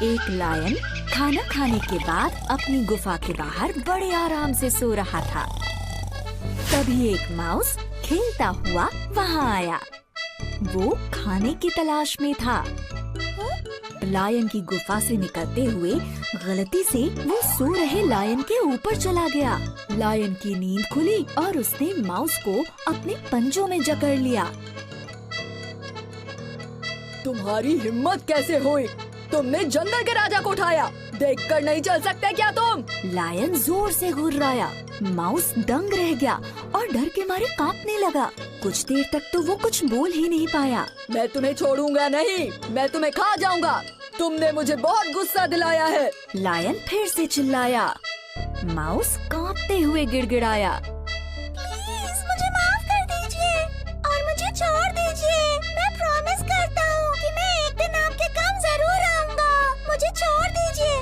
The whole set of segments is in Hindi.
एक लायन खाना खाने के बाद अपनी गुफा के बाहर बड़े आराम से सो रहा था। तभी एक माउस खेलता हुआ वहाँ आया। वो खाने की तलाश में था। लायन की गुफा से निकलते हुए गलती से वो सो रहे लायन के ऊपर चला गया। लायन की नींद खुली और उसने माउस को अपने पंजों में जकड़ लिया। तुम्हारी हिम्मत कैसे हुई? तुमने जंगल के राजा को उठाया। देखकर नहीं चल सकते क्या तुम? लायन जोर से घुर्राया। माउस दंग रह गया और डर के मारे कांपने लगा। कुछ देर तक तो वो कुछ बोल ही नहीं पाया। मैं तुम्हें छोड़ूंगा नहीं, मैं तुम्हें खा जाऊंगा। तुमने मुझे बहुत गुस्सा दिलाया है। लायन फिर से चिल्लाया। माउस कांपते हुए गिड़गिड़ाया। प्लीज मुझे माफ कर दीजिए और मुझे छोड़ दीजिए। मैं प्रॉमिस करता हूँ कि मैं एक दिन आपके काम जरूर आऊंगा। मुझे छोड़ दीजिए।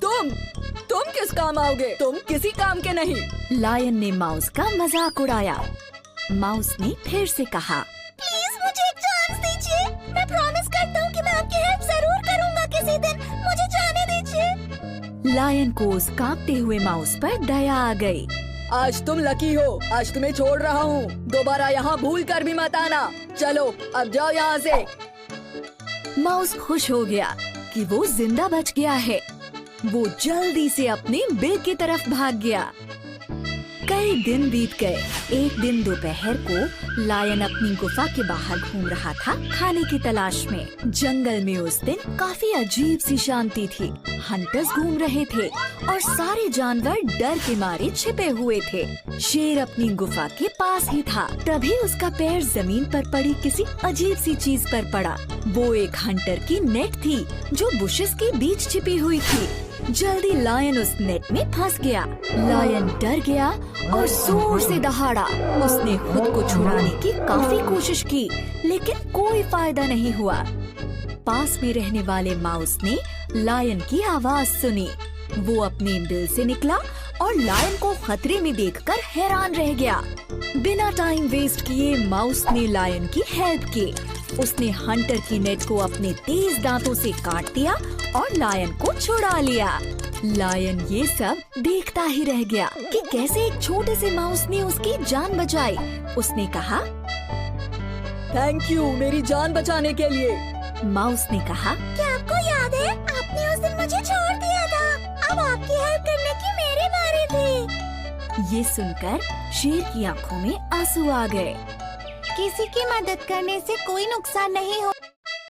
तुम किस काम आओगे? तुम किसी काम के नहीं। लायन ने माउस का मजाक उड़ाया। माउस ने फिर से कहा, प्लीज मुझे एक चांस दीजिए। मैं प्रॉमिस करता हूँ कि मैं आपकी हेल्प जरूर करूँगा किसी दिन। मुझे जाने दीजिए। लायन को उस कांपते हुए माउस पर दया आ गई। आज तुम लकी हो। आज तुम्हें छोड़ रहा हूँ। दोबारा यहाँ भूल कर भी मत आना। चलो अब जाओ यहाँ से। माउस खुश हो गया कि वो जिंदा बच गया है। वो जल्दी से अपने बिल की तरफ भाग गया। कई दिन बीत गए। एक दिन दोपहर को लायन अपनी गुफा के बाहर घूम रहा था खाने की तलाश में। जंगल में उस दिन काफी अजीब सी शांति थी। हंटर्स घूम रहे थे और सारे जानवर डर के मारे छिपे हुए थे। शेर अपनी गुफा के पास ही था। तभी उसका पैर जमीन पर पड़ी किसी अजीब सी चीज पर पड़ा। वो एक हंटर की नेट थी जो बुशेस के बीच छिपी हुई थी। जल्दी लायन उस नेट में फंस गया। लायन डर गया और जोर से दहाड़ा। उसने खुद को छुड़ाने की काफी कोशिश की, लेकिन कोई फायदा नहीं हुआ। पास में रहने वाले माउस ने लायन की आवाज सुनी। वो अपने बिल से निकला और लायन को खतरे में देखकर हैरान रह गया। बिना टाइम वेस्ट किए माउस ने लायन की हेल्प की। उसने हंटर की नेट को अपने तेज दांतों से काट दिया और लायन को छुड़ा लिया। लायन ये सब देखता ही रह गया कि कैसे एक छोटे से माउस ने उसकी जान बचाई। उसने कहा, थैंक यू मेरी जान बचाने के लिए। माउस ने कहा, क्या आपको याद है आपने उस दिन मुझे छोड़ दिया था? अब आपकी हेल्प करने की मेरी बारी थी। ये सुनकर शेर की आंखों में आंसू आ गए। किसी की मदद करने से कोई नुकसान नहीं हो।